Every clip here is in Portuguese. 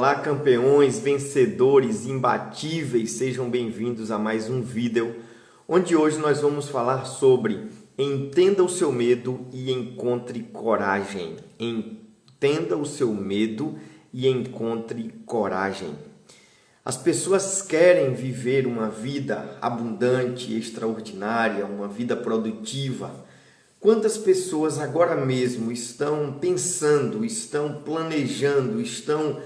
Olá, campeões, vencedores, imbatíveis, sejam bem-vindos a mais um vídeo, onde hoje nós vamos falar sobre entenda o seu medo e encontre coragem. Entenda o seu medo e encontre coragem. As pessoas querem viver uma vida abundante, extraordinária, uma vida produtiva. Quantas pessoas agora mesmo estão pensando, estão planejando, estão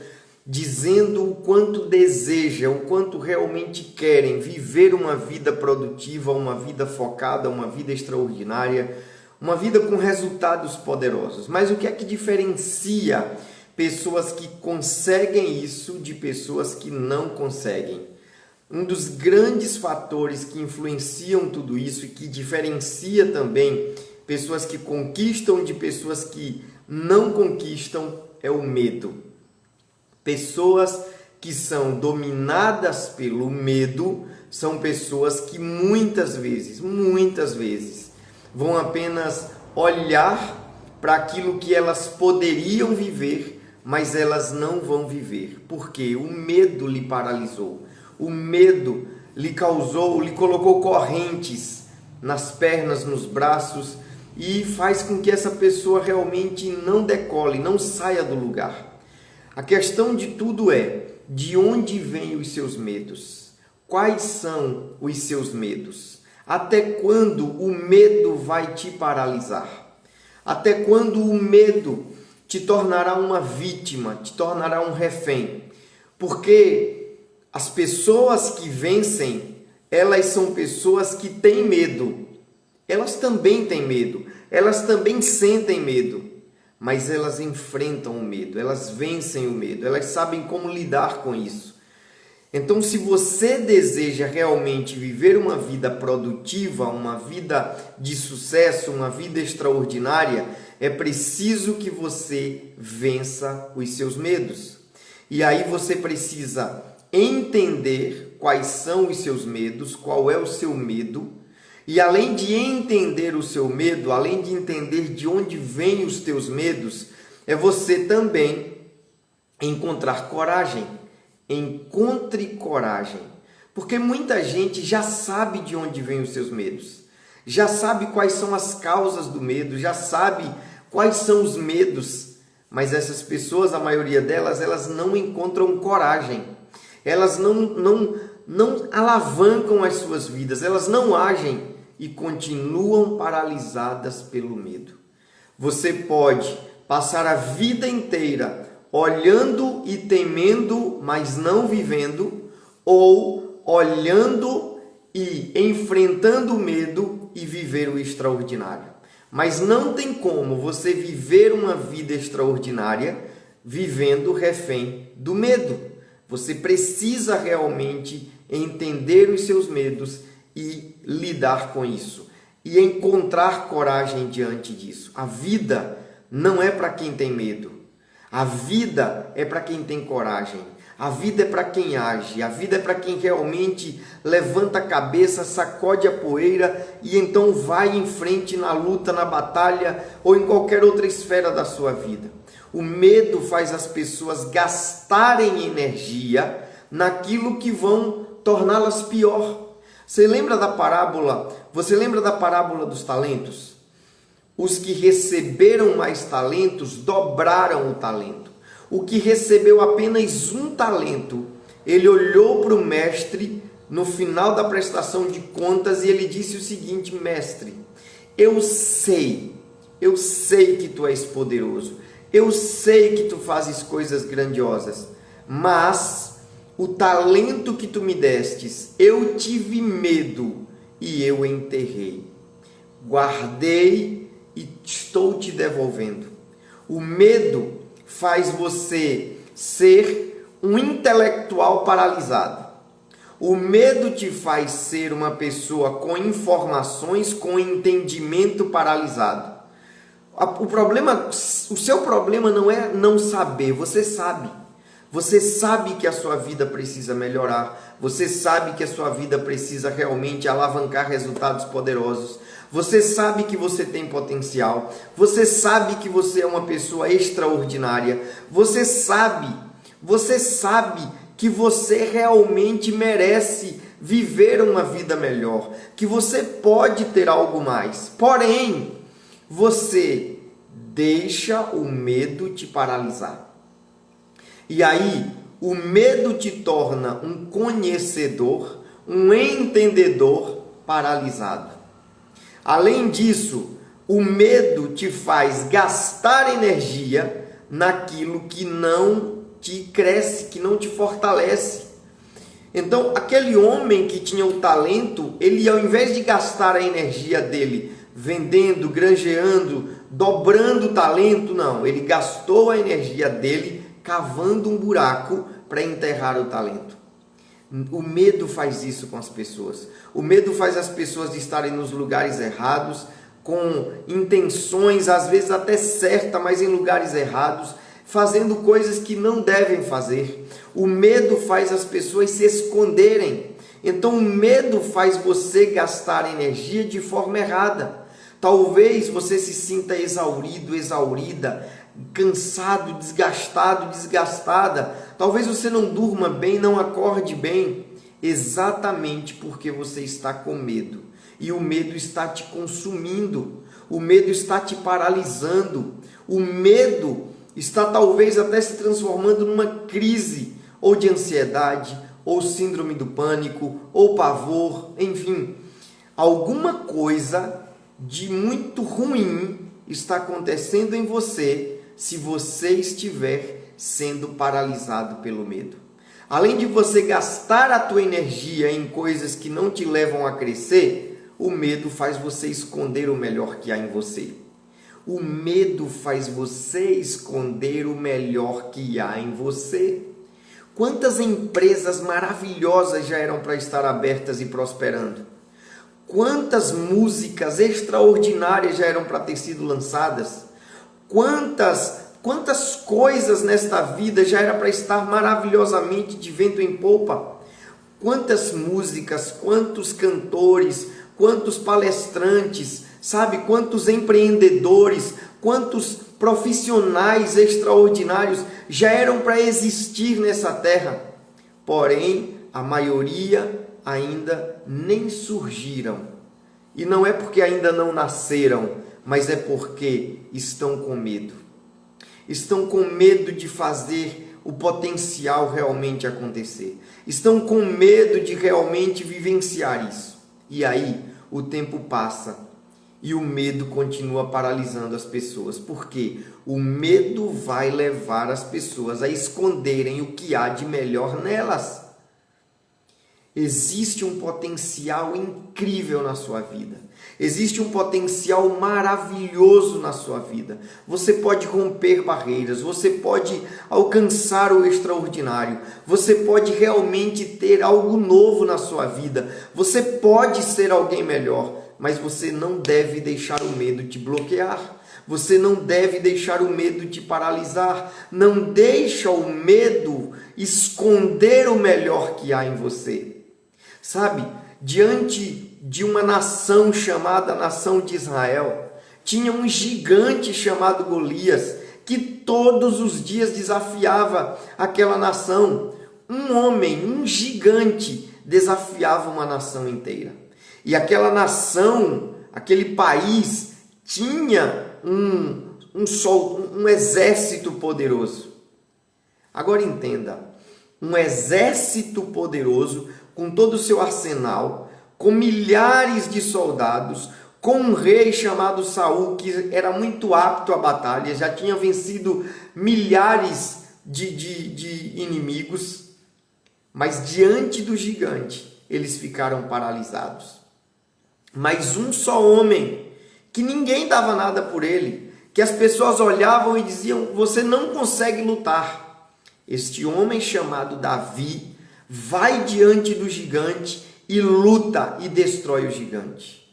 dizendo o quanto desejam, o quanto realmente querem viver uma vida produtiva, uma vida focada, uma vida extraordinária, uma vida com resultados poderosos. Mas o que é que diferencia pessoas que conseguem isso de pessoas que não conseguem? Um dos grandes fatores que influenciam tudo isso e que diferencia também pessoas que conquistam de pessoas que não conquistam é o medo. Pessoas que são dominadas pelo medo são pessoas que muitas vezes, vão apenas olhar para aquilo que elas poderiam viver, mas elas não vão viver. Porque o medo lhe paralisou. O medo lhe colocou correntes nas pernas, nos braços, e faz com que essa pessoa realmente não decole, não saia do lugar. A questão de tudo é, de onde vêm os seus medos? Quais são os seus medos? Até quando o medo vai te paralisar? Até quando o medo te tornará uma vítima, te tornará um refém? Porque as pessoas que vencem, elas são pessoas que têm medo. Elas também têm medo, elas também sentem medo, mas elas enfrentam o medo, elas vencem o medo, elas sabem como lidar com isso. Então, se você deseja realmente viver uma vida produtiva, uma vida de sucesso, uma vida extraordinária, é preciso que você vença os seus medos. E aí você precisa entender quais são os seus medos, qual é o seu medo. E além de entender o seu medo, além de entender de onde vêm os teus medos, é você também encontrar coragem. Encontre coragem. Porque muita gente já sabe de onde vêm os seus medos. Já sabe quais são as causas do medo, já sabe quais são os medos. Mas essas pessoas, a maioria delas, elas não encontram coragem. Elas não alavancam as suas vidas, elas não agem e continuam paralisadas pelo medo. Você pode passar a vida inteira olhando e temendo, mas não vivendo, ou olhando e enfrentando o medo e viver o extraordinário. Mas não tem como você viver uma vida extraordinária vivendo refém do medo. Você precisa realmente entender os seus medos e lidar com isso. E encontrar coragem diante disso. A vida não é para quem tem medo. A vida é para quem tem coragem. A vida é para quem age. A vida é para quem realmente levanta a cabeça, sacode a poeira e então vai em frente na luta, na batalha ou em qualquer outra esfera da sua vida. O medo faz as pessoas gastarem energia naquilo que vão torná-las pior. Você lembra da parábola dos talentos? Os que receberam mais talentos dobraram o talento. O que recebeu apenas um talento, ele olhou para o mestre no final da prestação de contas e ele disse o seguinte: mestre, eu sei que tu és poderoso, eu sei que tu fazes coisas grandiosas, mas o talento que tu me destes, eu tive medo e eu enterrei. Guardei e estou te devolvendo. O medo faz você ser um intelectual paralisado. O medo te faz ser uma pessoa com informações, com entendimento paralisado. O seu problema não é não saber, você sabe. Você sabe que a sua vida precisa melhorar. Você sabe que a sua vida precisa realmente alavancar resultados poderosos. Você sabe que você tem potencial. Você sabe que você é uma pessoa extraordinária. Você sabe Você sabe que você realmente merece viver uma vida melhor, que você pode ter algo mais. Porém, você deixa o medo te paralisar. E aí, o medo te torna um conhecedor, um entendedor paralisado. Além disso, o medo te faz gastar energia naquilo que não te cresce, que não te fortalece. Então, aquele homem que tinha o talento, ele ao invés de gastar a energia dele vendendo, granjeando, dobrando o talento, não, ele gastou a energia dele cavando um buraco para enterrar o talento. O medo faz isso com as pessoas. O medo faz as pessoas de estarem nos lugares errados, com intenções às vezes até certas, mas em lugares errados, fazendo coisas que não devem fazer. O medo faz as pessoas se esconderem. Então o medo faz você gastar energia de forma errada. Talvez você se sinta exaurido, exaurida, cansado, desgastado, desgastada. Talvez você não durma bem, não acorde bem, exatamente porque você está com medo. E o medo está te consumindo, o medo está te paralisando, o medo está talvez até se transformando numa crise, ou de ansiedade, ou síndrome do pânico, ou pavor, enfim. Alguma coisa de muito ruim está acontecendo em você se você estiver sendo paralisado pelo medo. Além de você gastar a tua energia em coisas que não te levam a crescer, o medo faz você esconder o melhor que há em você. O medo faz você esconder o melhor que há em você. Quantas empresas maravilhosas já eram para estar abertas e prosperando? Quantas músicas extraordinárias já eram para ter sido lançadas? Quantas coisas nesta vida já era para estar maravilhosamente de vento em popa? Quantas músicas, quantos cantores, quantos palestrantes, sabe? Quantos empreendedores, quantos profissionais extraordinários já eram para existir nessa terra. Porém, a maioria ainda nem surgiram. E não é porque ainda não nasceram, mas é porque estão com medo. Estão com medo de fazer o potencial realmente acontecer. Estão com medo de realmente vivenciar isso. E aí, o tempo passa e o medo continua paralisando as pessoas. Por quê? O medo vai levar as pessoas a esconderem o que há de melhor nelas. Existe um potencial incrível na sua vida. Existe um potencial maravilhoso na sua vida. Você pode romper barreiras, você pode alcançar o extraordinário, você pode realmente ter algo novo na sua vida, você pode ser alguém melhor, mas você não deve deixar o medo te bloquear. Você não deve deixar o medo te paralisar. Não deixa o medo esconder o melhor que há em você. Sabe, diante de uma nação chamada Nação de Israel, tinha um gigante chamado Golias, que todos os dias desafiava aquela nação. Um homem, um gigante, desafiava uma nação inteira. E aquela nação, aquele país, tinha um exército poderoso. Agora entenda, um exército poderoso com todo o seu arsenal, com milhares de soldados, com um rei chamado Saul, que era muito apto à batalha, já tinha vencido milhares de inimigos, mas diante do gigante, eles ficaram paralisados. Mas um só homem, que ninguém dava nada por ele, que as pessoas olhavam e diziam, você não consegue lutar. Este homem chamado Davi vai diante do gigante e luta e destrói o gigante.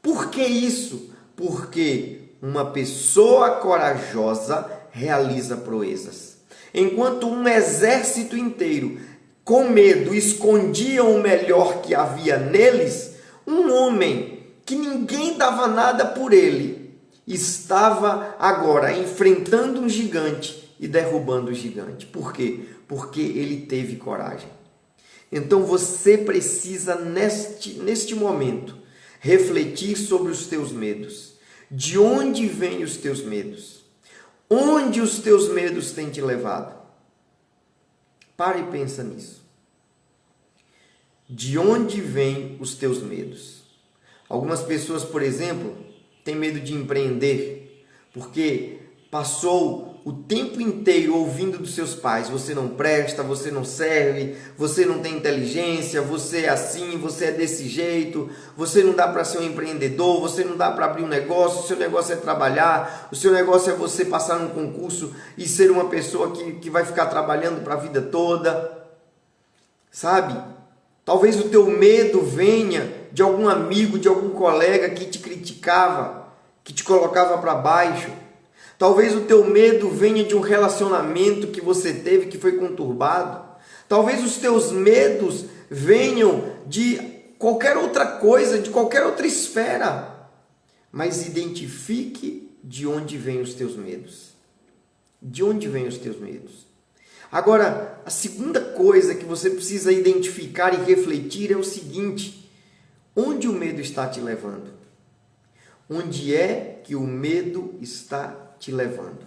Por que isso? Porque uma pessoa corajosa realiza proezas. Enquanto um exército inteiro, com medo, escondia o melhor que havia neles, um homem que ninguém dava nada por ele, estava agora enfrentando um gigante e derrubando o gigante. Por quê? porque ele teve coragem. Então você precisa, neste momento, refletir sobre os teus medos. De onde vêm os teus medos? Onde os teus medos têm te levado? Para e pensa nisso. De onde vêm os teus medos? Algumas pessoas, por exemplo, têm medo de empreender, porque passou o tempo inteiro ouvindo dos seus pais: você não presta, você não serve, você não tem inteligência, você é assim, você é desse jeito, você não dá para ser um empreendedor, você não dá para abrir um negócio, o seu negócio é trabalhar, o seu negócio é você passar num concurso e ser uma pessoa que vai ficar trabalhando para a vida toda, sabe? Talvez o teu medo venha de algum amigo, de algum colega que te criticava, que te colocava para baixo. Talvez o teu medo venha de um relacionamento que você teve que foi conturbado. Talvez os teus medos venham de qualquer outra coisa, de qualquer outra esfera. Mas identifique de onde vêm os teus medos. De onde vêm os teus medos? Agora, a segunda coisa que você precisa identificar e refletir é o seguinte: onde o medo está te levando? Onde é que o medo está te levando?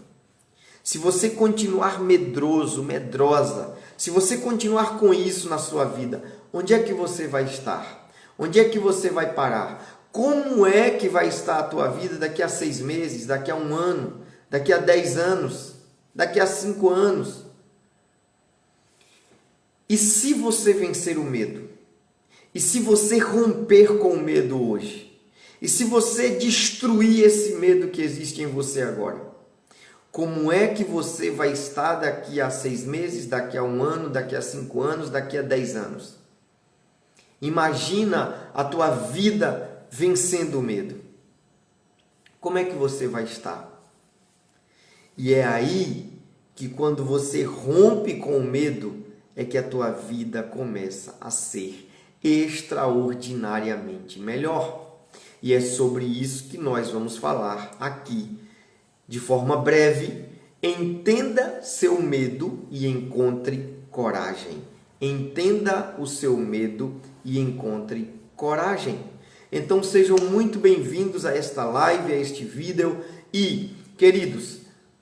Se você continuar medroso, medrosa, se você continuar com isso na sua vida, onde é que você vai estar? Onde é que você vai parar? Como é que vai estar a tua vida daqui a 6 meses, daqui a 1 ano, daqui a 10 anos, daqui a 5 anos? E se você vencer o medo? E se você romper com o medo hoje? E se você destruir esse medo que existe em você agora? Como é que você vai estar daqui a 6 meses, daqui a 1 ano, daqui a 5 anos, daqui a 10 anos? Imagina a tua vida vencendo o medo. Como é que você vai estar? E é aí que quando você rompe com o medo, é que a tua vida começa a ser extraordinariamente melhor. E é sobre isso que nós vamos falar aqui, de forma breve. Entenda seu medo e encontre coragem. Entenda o seu medo e encontre coragem. Então sejam muito bem-vindos a esta live, a este vídeo. E, queridos,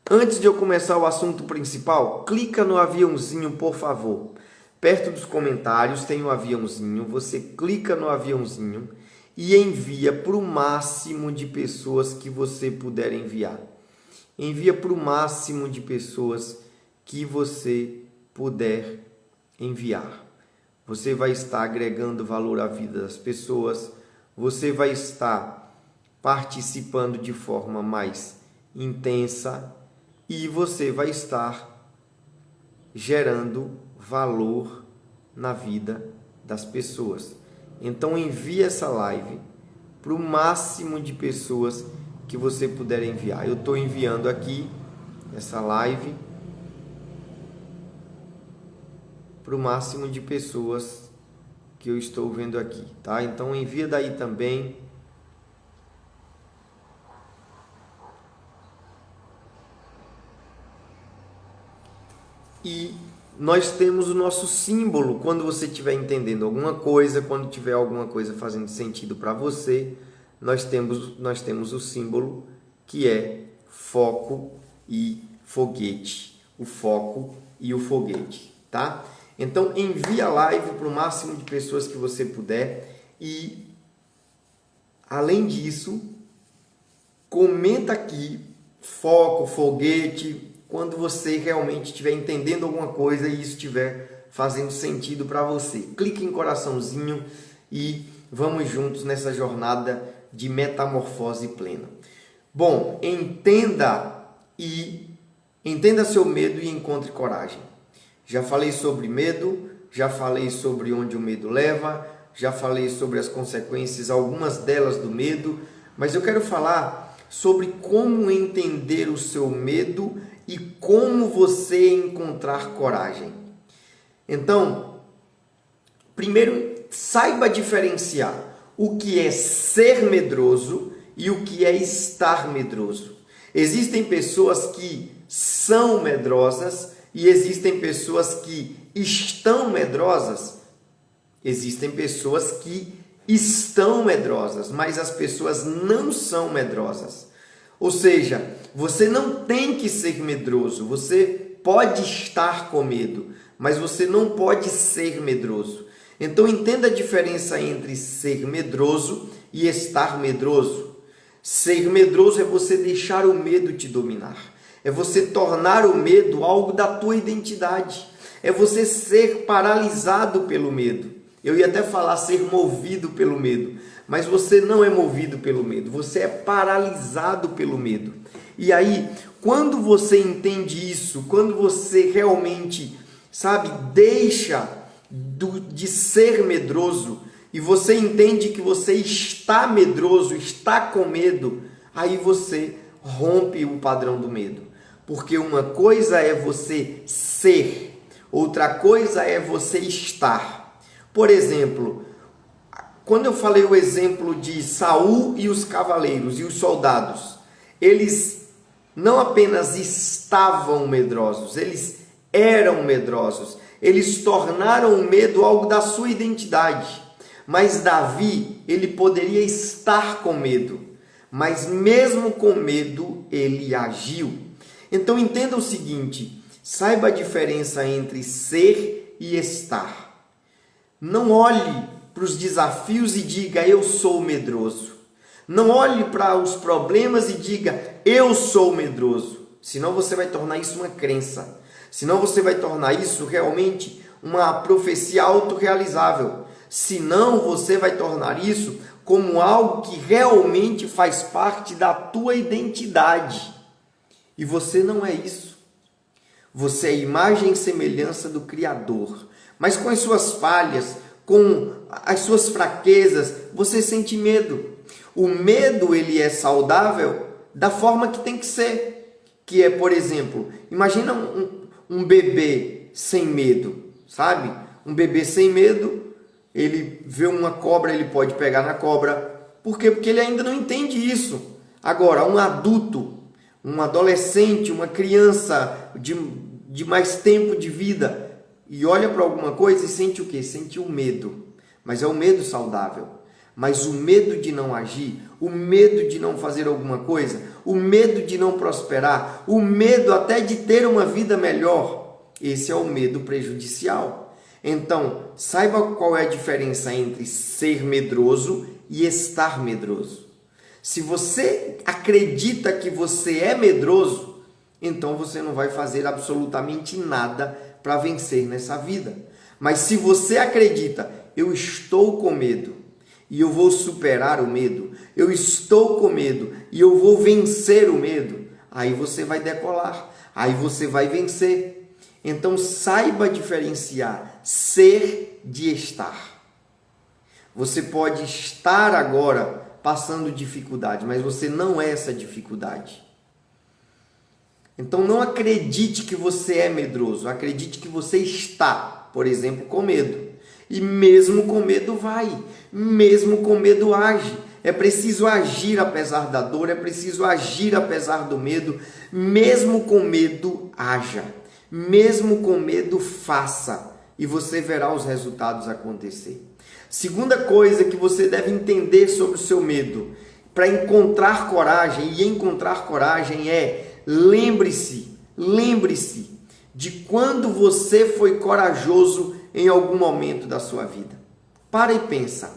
antes de eu começar o assunto principal, clica no aviãozinho, por favor. Perto dos comentários tem um aviãozinho, você clica no aviãozinho e envia para o máximo de pessoas que você puder enviar. Envia para o máximo de pessoas que você puder enviar. Você vai estar agregando valor à vida das pessoas, você vai estar participando de forma mais intensa e você vai estar gerando valor na vida das pessoas. Então envie essa live para o máximo de pessoas que você puder enviar. Eu estou enviando aqui essa live para o máximo de pessoas que eu estou vendo aqui, tá? Então envia daí também. E nós temos o nosso símbolo. Quando você estiver entendendo alguma coisa, quando tiver alguma coisa fazendo sentido para você, nós temos o símbolo que é foco e foguete. O foco e o foguete, tá? Então envie a live para o máximo de pessoas que você puder e, além disso, comenta aqui foco, foguete, quando você realmente estiver entendendo alguma coisa e isso estiver fazendo sentido para você. Clique em coraçãozinho e vamos juntos nessa jornada de metamorfose plena. Bom, entenda seu medo e encontre coragem. Já falei sobre medo, já falei sobre onde o medo leva, já falei sobre as consequências, algumas delas do medo, mas eu quero falar sobre como entender o seu medo e como você encontrar coragem. Então, primeiro, saiba diferenciar o que é ser medroso e o que é estar medroso. Existem pessoas que são medrosas e existem pessoas que estão medrosas. Existem pessoas que estão medrosas, mas as pessoas não são medrosas. Ou seja, você não tem que ser medroso, você pode estar com medo, mas você não pode ser medroso. Então entenda a diferença entre ser medroso e estar medroso. Ser medroso é você deixar o medo te dominar. É você tornar o medo algo da tua identidade. É você ser paralisado pelo medo. Eu ia até falar ser movido pelo medo, mas você não é movido pelo medo, você é paralisado pelo medo. E aí, quando você entende isso, quando você realmente, deixa de ser medroso e você entende que você está medroso, está com medo, aí você rompe o padrão do medo. Porque uma coisa é você ser, outra coisa é você estar. Por exemplo, quando eu falei o exemplo de Saul e os cavaleiros e os soldados, eles não apenas estavam medrosos, eles eram medrosos. Eles tornaram o medo algo da sua identidade. Mas Davi, ele poderia estar com medo, mas mesmo com medo, ele agiu. Então entenda o seguinte, saiba a diferença entre ser e estar. Não olhe para os desafios e diga, eu sou medroso. Não olhe para os problemas e diga, eu sou medroso. Senão você vai tornar isso uma crença. Senão você vai tornar isso realmente uma profecia autorrealizável. Senão você vai tornar isso como algo que realmente faz parte da tua identidade. E você não é isso. Você é a imagem e semelhança do Criador. Mas com as suas falhas, com as suas fraquezas, você sente medo. O medo, ele é saudável da forma que tem que ser. Que é, por exemplo, imagina um bebê sem medo, sabe? Um bebê sem medo, ele vê uma cobra, ele pode pegar na cobra. Por quê? Porque ele ainda não entende isso. Agora, um adulto, um adolescente, uma criança de mais tempo de vida, e olha para alguma coisa e sente o quê? Sente o medo. Mas é o medo saudável. Mas o medo de não agir, o medo de não fazer alguma coisa, o medo de não prosperar, o medo até de ter uma vida melhor, esse é o medo prejudicial. Então, saiba qual é a diferença entre ser medroso e estar medroso. Se você acredita que você é medroso, então você não vai fazer absolutamente nada para vencer nessa vida. Mas se você acredita, eu estou com medo e eu vou superar o medo, eu estou com medo e eu vou vencer o medo, aí você vai decolar, aí você vai vencer. Então saiba diferenciar ser de estar. Você pode estar agora passando dificuldade, mas você não é essa dificuldade. Então não acredite que você é medroso, acredite que você está, por exemplo, com medo. E mesmo com medo vai, mesmo com medo age. É preciso agir apesar da dor, é preciso agir apesar do medo. Mesmo com medo, haja. Mesmo com medo, faça. E você verá os resultados acontecer. Segunda coisa que você deve entender sobre o seu medo, para encontrar coragem, e encontrar coragem lembre-se de quando você foi corajoso em algum momento da sua vida. Para e pensa,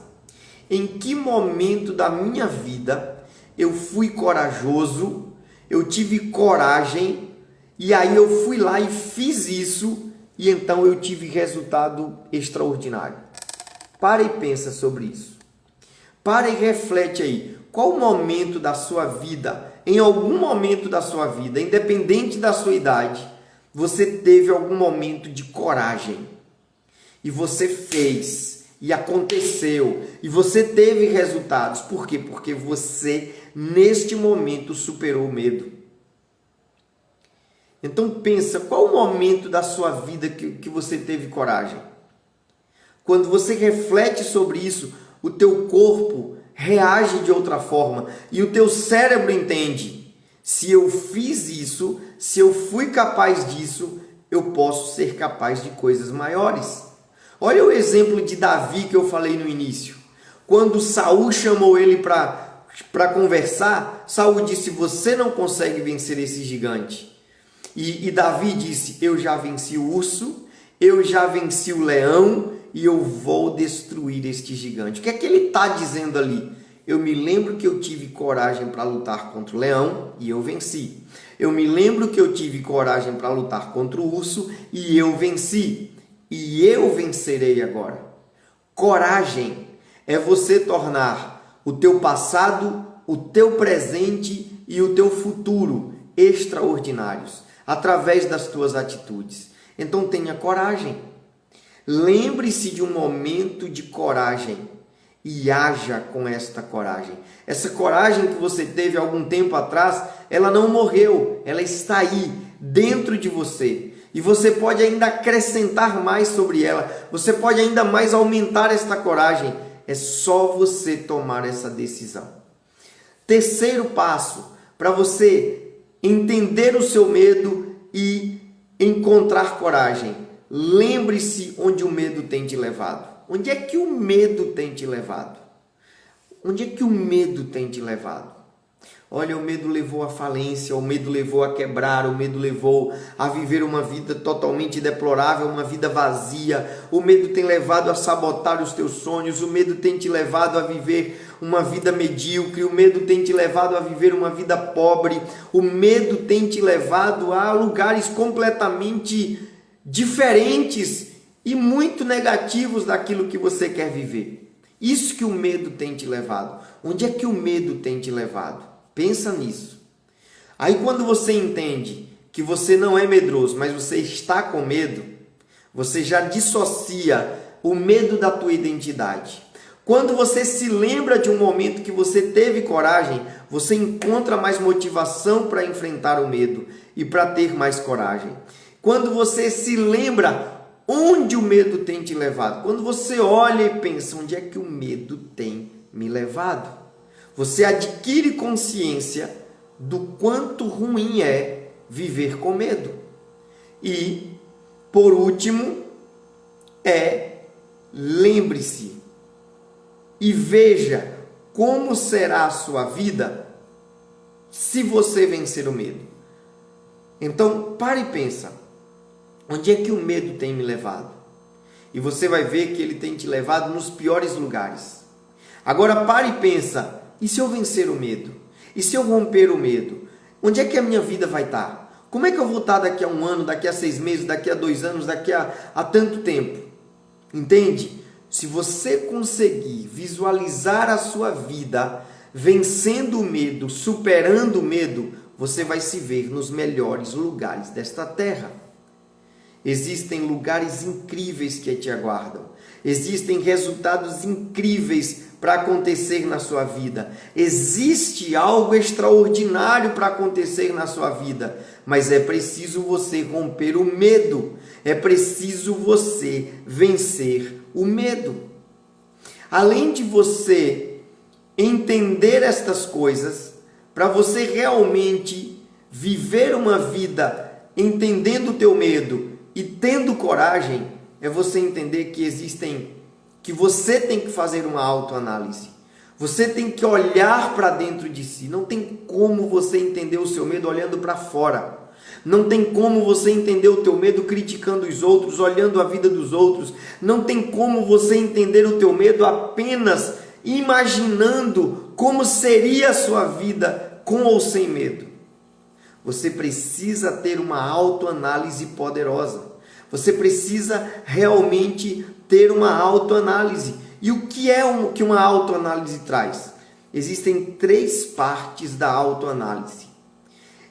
em que momento da minha vida eu fui corajoso, eu tive coragem, e aí eu fui lá e fiz isso, e então eu tive resultado extraordinário. Para e pensa sobre isso. Para e reflete aí. Qual o momento da sua vida, em algum momento da sua vida, independente da sua idade, você teve algum momento de coragem? E você fez, e aconteceu, e você teve resultados. Por quê? Porque você, neste momento, superou o medo. Então pensa, qual o momento da sua vida que você teve coragem? Quando você reflete sobre isso, o teu corpo reage de outra forma e o teu cérebro entende. Se eu fiz isso, se eu fui capaz disso, eu posso ser capaz de coisas maiores. Olha o exemplo de Davi que eu falei no início. Quando Saul chamou ele para conversar, Saul disse: você não consegue vencer esse gigante. E Davi disse: eu já venci o urso, eu já venci o leão e eu vou destruir este gigante. O que é que ele está dizendo ali? Eu me lembro que eu tive coragem para lutar contra o leão e eu venci. Eu me lembro que eu tive coragem para lutar contra o urso e eu venci. E eu vencerei agora. Coragem é você tornar o teu passado, o teu presente e o teu futuro extraordinários através das tuas atitudes. Então tenha coragem. Lembre-se de um momento de coragem e haja com esta coragem. Essa coragem que você teve algum tempo atrás, ela não morreu, ela está aí dentro de você. E você pode ainda acrescentar mais sobre ela, você pode ainda mais aumentar esta coragem. É só você tomar essa decisão. Terceiro passo, para você entender o seu medo e encontrar coragem. Lembre-se onde o medo tem te levado. Onde é que o medo tem te levado? Onde é que o medo tem te levado? Olha, o medo levou à falência, o medo levou a quebrar, o medo levou a viver uma vida totalmente deplorável, uma vida vazia. O medo tem levado a sabotar os teus sonhos, o medo tem te levado a viver uma vida medíocre, o medo tem te levado a viver uma vida pobre, o medo tem te levado a lugares completamente diferentes e muito negativos daquilo que você quer viver. Isso que o medo tem te levado. Onde é que o medo tem te levado? Pensa nisso. Aí quando você entende que você não é medroso, mas você está com medo, você já dissocia o medo da tua identidade. Quando você se lembra de um momento que você teve coragem, você encontra mais motivação para enfrentar o medo e para ter mais coragem. Quando você se lembra onde o medo tem te levado, quando você olha e pensa, onde é que o medo tem me levado? Você adquire consciência do quanto ruim é viver com medo. E, por último, lembre-se e veja como será a sua vida se você vencer o medo. Então, pare e pensa, onde é que o medo tem me levado? E você vai ver que ele tem te levado nos piores lugares. Agora pare e pensa, e se eu vencer o medo? E se eu romper o medo? Onde é que a minha vida vai estar? Como é que eu vou estar daqui a 1 ano, daqui a 6 meses, daqui a 2 anos, daqui a tanto tempo? Entende? Se você conseguir visualizar a sua vida vencendo o medo, superando o medo, você vai se ver nos melhores lugares desta terra. Existem lugares incríveis que te aguardam. Existem resultados incríveis para acontecer na sua vida. Existe algo extraordinário para acontecer na sua vida. Mas é preciso você romper o medo. É preciso você vencer o medo. Além de você entender estas coisas, para você realmente viver uma vida entendendo o teu medo e tendo coragem, é você entender que você tem que fazer uma autoanálise. Você tem que olhar para dentro de si. Não tem como você entender o seu medo olhando para fora. Não tem como você entender o teu medo criticando os outros, olhando a vida dos outros. Não tem como você entender o teu medo apenas imaginando como seria a sua vida com ou sem medo. Você precisa ter uma autoanálise poderosa. Você precisa realmente ter uma autoanálise. E o que é que uma autoanálise traz? Existem 3 partes da autoanálise.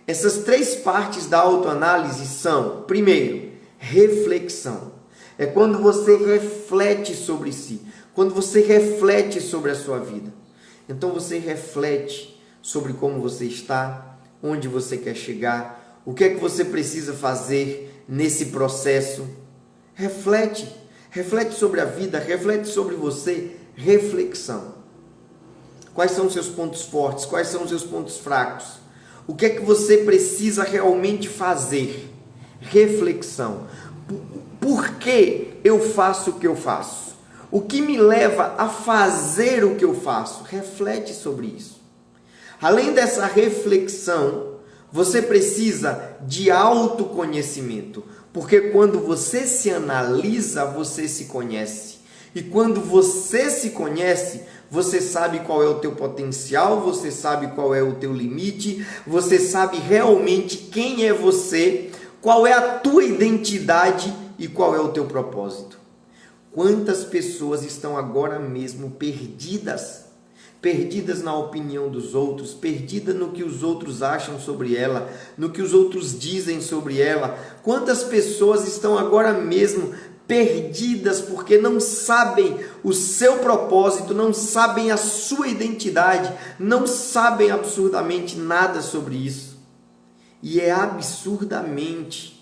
Essas 3 partes da autoanálise são, primeiro, reflexão. É quando você reflete sobre si, quando você reflete sobre a sua vida. Então você reflete sobre como você está, onde você quer chegar, o que é que você precisa fazer nesse processo. Reflete sobre a vida, reflete sobre você, reflexão. Quais são os seus pontos fortes, quais são os seus pontos fracos? O que é que você precisa realmente fazer? reflexão. Por que eu faço o que eu faço? O que me leva a fazer o que eu faço? Reflete sobre isso. Além dessa reflexão, você precisa de autoconhecimento, porque quando você se analisa, você se conhece. E quando você se conhece, você sabe qual é o teu potencial, você sabe qual é o teu limite, você sabe realmente quem é você, qual é a tua identidade e qual é o teu propósito. Quantas pessoas estão agora mesmo perdidas? Perdidas na opinião dos outros, perdidas no que os outros acham sobre ela, no que os outros dizem sobre ela. Quantas pessoas estão agora mesmo perdidas porque não sabem o seu propósito, não sabem a sua identidade, não sabem absurdamente nada sobre isso. E é absurdamente.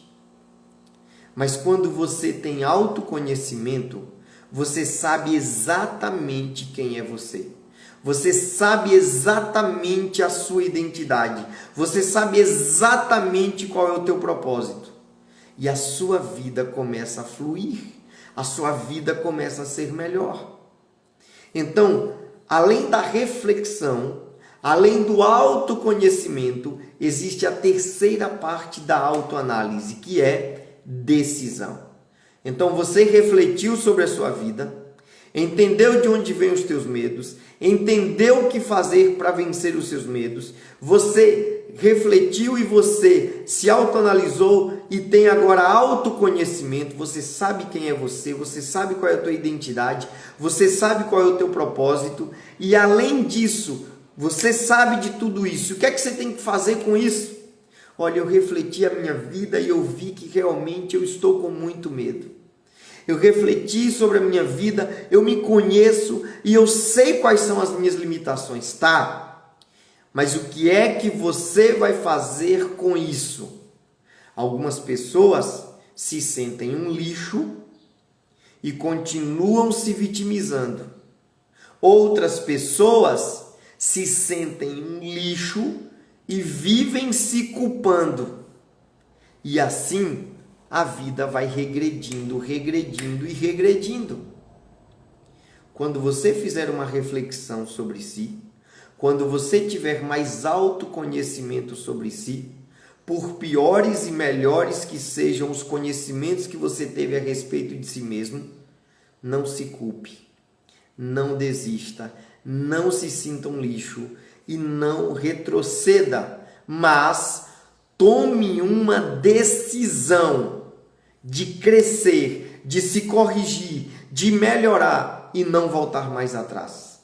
Mas quando você tem autoconhecimento, você sabe exatamente quem é você. Você sabe exatamente a sua identidade. Você sabe exatamente qual é o teu propósito. E a sua vida começa a fluir. A sua vida começa a ser melhor. Então, além da reflexão, além do autoconhecimento, existe a terceira parte da autoanálise, que é decisão. Então, você refletiu sobre a sua vida, entendeu de onde vêm os teus medos, entendeu o que fazer para vencer os seus medos, você refletiu e você se autoanalisou e tem agora autoconhecimento, você sabe quem é você sabe qual é a tua identidade, você sabe qual é o teu propósito e além disso, você sabe de tudo isso. O que é que você tem que fazer com isso? Olha, eu refleti a minha vida e eu vi que realmente eu estou com muito medo. Eu refleti sobre a minha vida, eu me conheço e eu sei quais são as minhas limitações, tá? Mas o que é que você vai fazer com isso? Algumas pessoas se sentem um lixo e continuam se vitimizando. Outras pessoas se sentem um lixo e vivem se culpando. E assim a vida vai regredindo, regredindo e regredindo. Quando você fizer uma reflexão sobre si, quando você tiver mais autoconhecimento sobre si, por piores e melhores que sejam os conhecimentos que você teve a respeito de si mesmo, não se culpe, não desista, não se sinta um lixo e não retroceda, mas tome uma decisão de crescer, de se corrigir, de melhorar e não voltar mais atrás.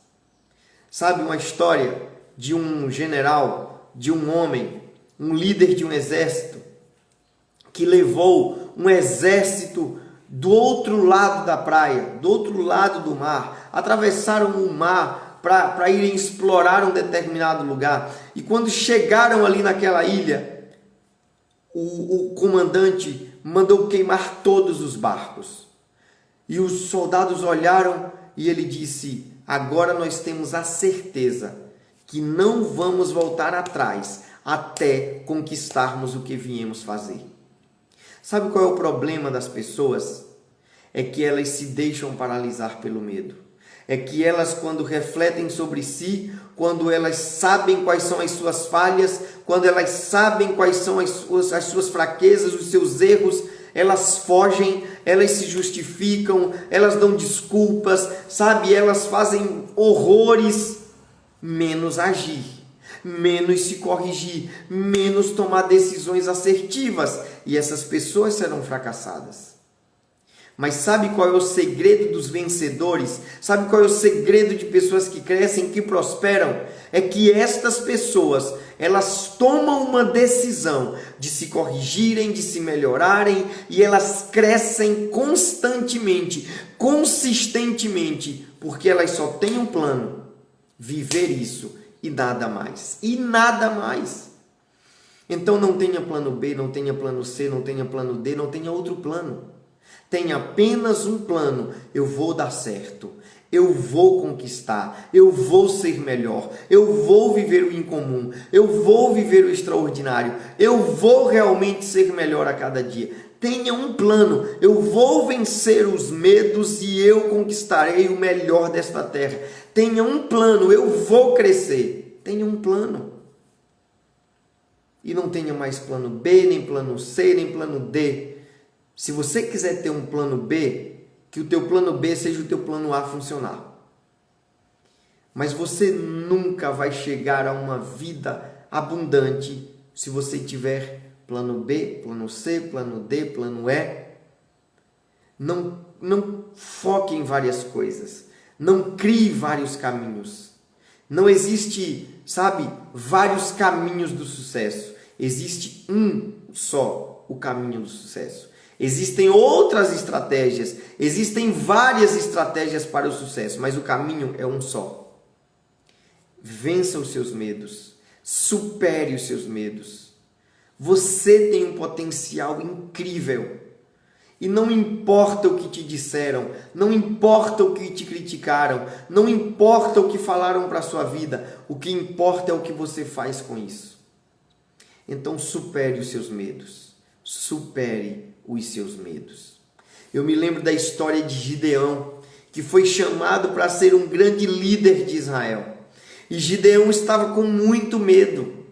Sabe uma história de um general, de um homem, um líder de um exército, que levou um exército do outro lado da praia, do outro lado do mar, atravessaram o mar para irem explorar um determinado lugar. E quando chegaram ali naquela ilha, o comandante mandou queimar todos os barcos. E os soldados olharam e ele disse: agora nós temos a certeza que não vamos voltar atrás até conquistarmos o que viemos fazer. Sabe qual é o problema das pessoas? É que elas se deixam paralisar pelo medo. É que elas, quando refletem sobre si, quando elas sabem quais são as suas falhas, quando elas sabem quais são as suas fraquezas, os seus erros, elas fogem, elas se justificam, elas dão desculpas, sabe? Elas fazem horrores, menos agir, menos se corrigir, menos tomar decisões assertivas. E essas pessoas serão fracassadas. Mas sabe qual é o segredo dos vencedores? Sabe qual é o segredo de pessoas que crescem, que prosperam? É que estas pessoas, elas tomam uma decisão de se corrigirem, de se melhorarem, e elas crescem constantemente, consistentemente, porque elas só têm um plano: viver isso e nada mais. E nada mais. Então não tenha plano B, não tenha plano C, não tenha plano D, não tenha outro plano. Tem apenas um plano: eu vou dar certo, eu vou conquistar, eu vou ser melhor, eu vou viver o incomum, eu vou viver o extraordinário, eu vou realmente ser melhor a cada dia. Tenha um plano: eu vou vencer os medos e eu conquistarei o melhor desta terra. Tenha um plano: eu vou crescer. Tenha um plano. E não tenha mais plano B, nem plano C, nem plano D. Se você quiser ter um plano B, que o teu plano B seja o teu plano A funcionar. Mas você nunca vai chegar a uma vida abundante se você tiver plano B, plano C, plano D, plano E. Não foque em várias coisas. Não crie vários caminhos. Não existe, vários caminhos do sucesso. Existe um só, o caminho do sucesso. Existem outras estratégias, existem várias estratégias para o sucesso, mas o caminho é um só. Vença os seus medos, supere os seus medos. Você tem um potencial incrível. E não importa o que te disseram, não importa o que te criticaram, não importa o que falaram para a sua vida, o que importa é o que você faz com isso. Então supere os seus medos, supere os seus medos. Eu me lembro da história de Gideão, que foi chamado para ser um grande líder de Israel. E Gideão estava com muito medo,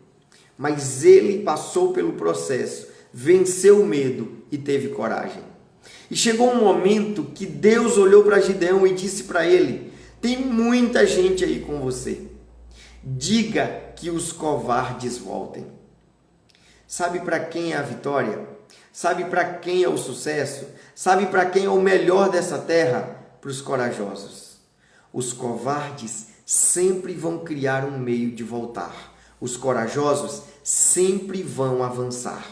mas ele passou pelo processo, venceu o medo e teve coragem. E chegou um momento que Deus olhou para Gideão e disse para ele: tem muita gente aí com você. Diga que os covardes voltem. Sabe para quem é a vitória? Sabe para quem é o sucesso? Sabe para quem é o melhor dessa terra? Para os corajosos. Os covardes sempre vão criar um meio de voltar. Os corajosos sempre vão avançar.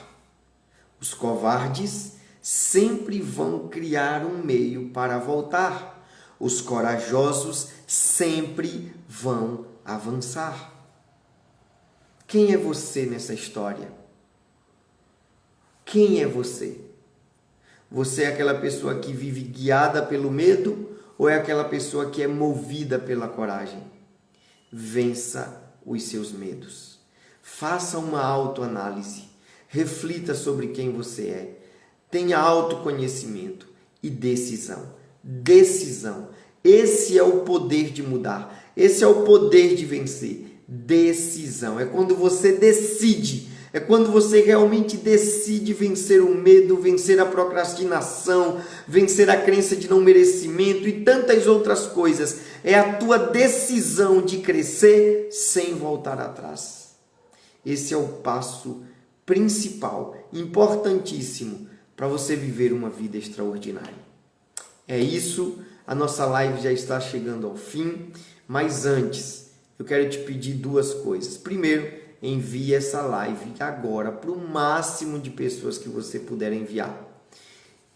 Os covardes sempre vão criar um meio para voltar. Os corajosos sempre vão avançar. Quem é você nessa história? Quem é você? Você é aquela pessoa que vive guiada pelo medo ou é aquela pessoa que é movida pela coragem? Vença os seus medos. Faça uma autoanálise. Reflita sobre quem você é. Tenha autoconhecimento e decisão. Decisão. Esse é o poder de mudar. Esse é o poder de vencer. Decisão. É quando você decide. É quando você realmente decide vencer o medo, vencer a procrastinação, vencer a crença de não merecimento e tantas outras coisas. É a tua decisão de crescer sem voltar atrás. Esse é o passo principal, importantíssimo, para você viver uma vida extraordinária. É isso, a nossa live já está chegando ao fim, mas antes eu quero te pedir duas coisas. Primeiro, envie essa live agora para o máximo de pessoas que você puder enviar.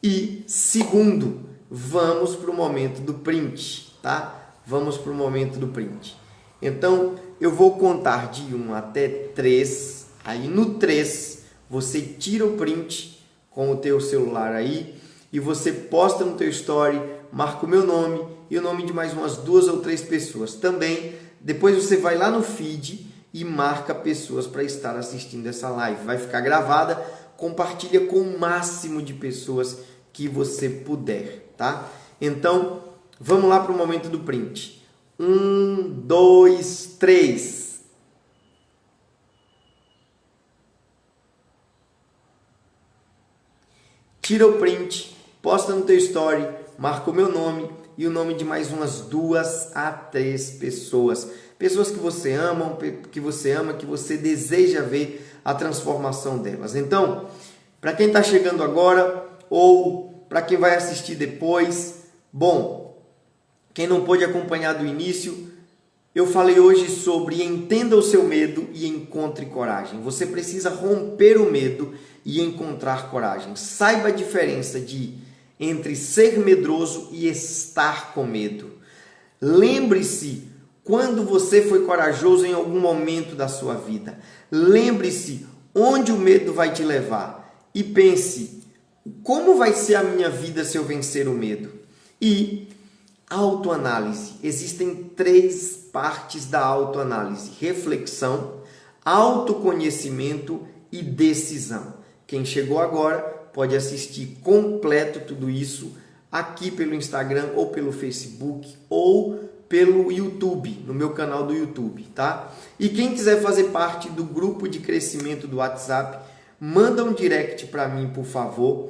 E segundo, vamos para o momento do print, tá? Vamos para o momento do print. Então, eu vou contar de 1 até 3. Aí no 3, você tira o print com o teu celular aí e você posta no teu story, marca o meu nome e o nome de mais umas 2 ou 3 pessoas. Também, depois você vai lá no feed e marca pessoas para estar assistindo essa live. Vai ficar gravada, compartilha com o máximo de pessoas que você puder, tá? Então, vamos lá para o momento do print. 1, 2, 3. Tira o print, posta no teu story, marca o meu nome e o nome de mais umas 2 a 3 pessoas. Pessoas que você ama, que você deseja ver a transformação delas. Então, para quem está chegando agora ou para quem vai assistir depois, bom, quem não pôde acompanhar do início, eu falei hoje sobre entenda o seu medo e encontre coragem. Você precisa romper o medo e encontrar coragem. Saiba a diferença entre ser medroso e estar com medo. Lembre-se quando você foi corajoso em algum momento da sua vida. Lembre-se onde o medo vai te levar e pense como vai ser a minha vida se eu vencer o medo? E autoanálise. Existem 3 partes da autoanálise: reflexão, autoconhecimento e decisão. Quem chegou agora pode assistir completo tudo isso aqui pelo Instagram ou pelo Facebook ou pelo YouTube, no meu canal do YouTube, tá? E quem quiser fazer parte do grupo de crescimento do WhatsApp, manda um direct para mim, por favor,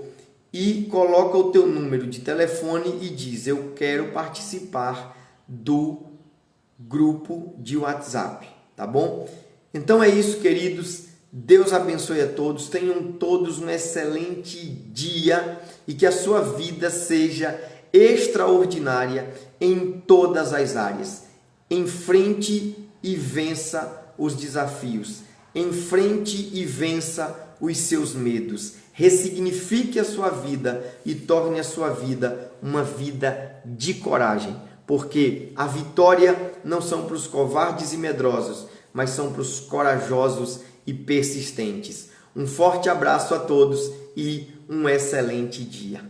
e coloca o teu número de telefone e diz: eu quero participar do grupo de WhatsApp, tá bom? Então é isso, queridos. Deus abençoe a todos. Tenham todos um excelente dia e que a sua vida seja extraordinária em todas as áreas. Enfrente e vença os desafios. Enfrente e vença os seus medos. Ressignifique a sua vida e torne a sua vida uma vida de coragem. Porque a vitória não são para os covardes e medrosos, mas são para os corajosos e persistentes. Um forte abraço a todos e um excelente dia.